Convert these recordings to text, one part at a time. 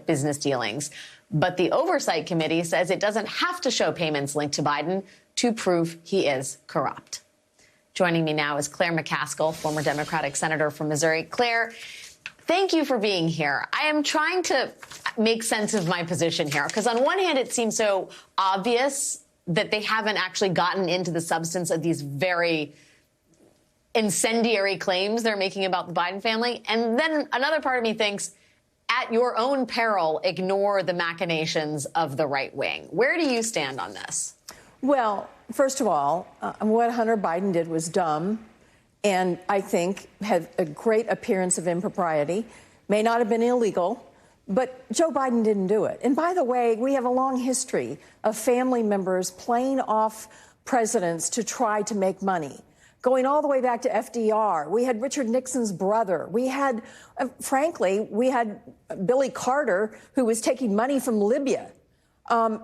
illicit business dealings. But the Oversight Committee says it doesn't have to show payments linked to Biden to prove he is corrupt. Joining me now is Claire McCaskill, former Democratic senator from Missouri. Claire, thank you for being here. I am trying to make sense of my position here, because on one hand, it seems so obvious that they haven't actually gotten into the substance of these very incendiary claims they're making about the Biden family. And then another part of me thinks, at your own peril, ignore the machinations of the right wing. Where do you stand on this? Well, first of all, what Hunter Biden did was dumb, and I think had a great appearance of impropriety. May not have been illegal, but Joe Biden didn't do it. And by the way, we have a long history of family members playing off presidents to try to make money, going all the way back to FDR. We had Richard Nixon's brother. We had, frankly, we had Billy Carter, who was taking money from Libya. And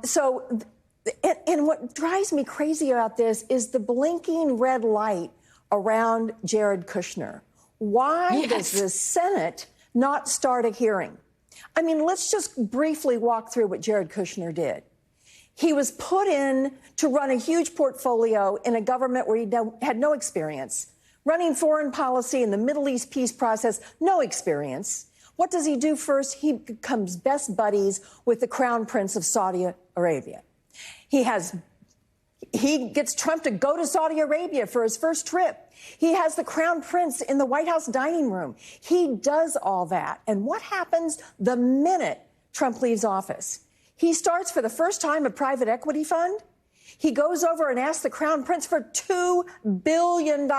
what drives me crazy about this is the blinking red light around Jared Kushner. Why does the Senate not start a hearing? I mean, let's just briefly walk through what Jared Kushner did. He was put in to run a huge portfolio in a government where he had no experience. Running foreign policy in the Middle East peace process, no experience. What does he do first? He becomes best buddies with the Crown Prince of Saudi Arabia. He gets Trump to go to Saudi Arabia for his first trip. He has the Crown Prince in the White House dining room. He does all that. And what happens the minute Trump leaves office? He starts for the first time a private equity fund. He goes over and asks the Crown Prince for $2 billion.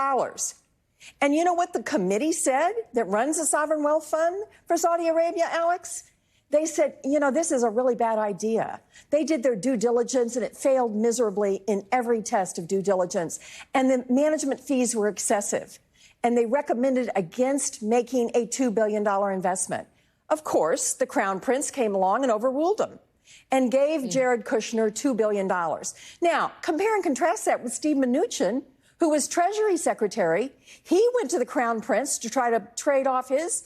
And you know what the committee said that runs the sovereign wealth fund for Saudi Arabia, Alex? They said, you know, this is a really bad idea. They did their due diligence, and it failed miserably in every test of due diligence. And the management fees were excessive. And they recommended against making a $2 billion investment. Of course, the Crown Prince came along and overruled them and gave Jared Kushner $2 billion. Now, compare and contrast that with Steve Mnuchin, who was Treasury Secretary. He went to the Crown Prince to try to trade off his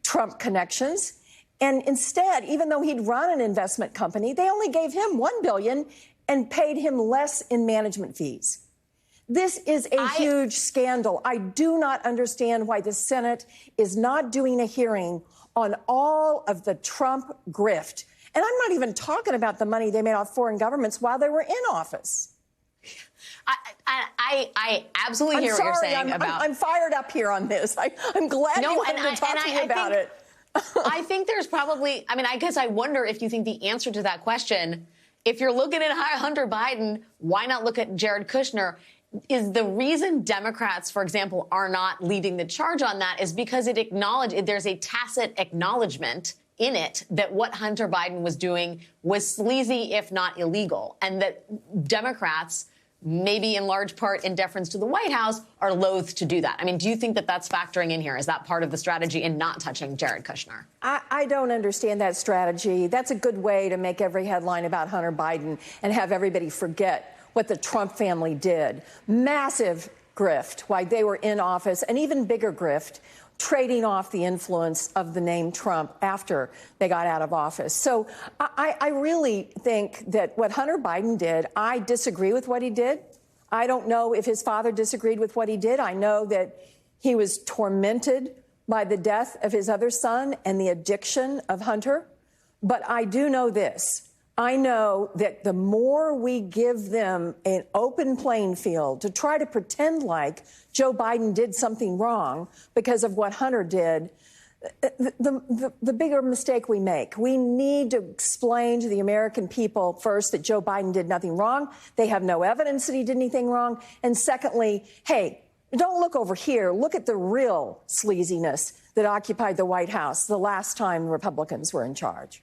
Trump connections. And instead, even though he'd run an investment company, they only gave him $1 billion and paid him less in management fees. This is a huge scandal. I do not understand why the Senate is not doing a hearing on all of the Trump grift. And I'm not even talking about the money they made off foreign governments while they were in office. I absolutely hear what you're saying about... I'm fired up here on this. I'm glad you wanted to talk to me about it. I think there's probably, I guess I wonder if you think the answer to that question, if you're looking at Hunter Biden, why not look at Jared Kushner? Is the reason Democrats, for example, are not leading the charge on that is because there's a tacit acknowledgement in it that what Hunter Biden was doing was sleazy, if not illegal, and that Democrats, maybe in large part in deference to the White House, are loath to do that. Do you think that that's factoring in here? Is that part of the strategy in not touching Jared Kushner? I don't understand that strategy. That's a good way to make every headline about Hunter Biden and have everybody forget what the Trump family did. Massive grift while they were in office, and even bigger grift, trading off the influence of the name Trump after they got out of office. So I really think that what Hunter Biden did, I disagree with what he did. I don't know if his father disagreed with what he did. I know that he was tormented by the death of his other son and the addiction of Hunter. But I do know this. I know that the more we give them an open playing field to try to pretend like Joe Biden did something wrong because of what Hunter did, the bigger mistake we make. We need to explain to the American people, first, that Joe Biden did nothing wrong. They have no evidence that he did anything wrong. And secondly, hey, don't look over here. Look at the real sleaziness that occupied the White House the last time Republicans were in charge.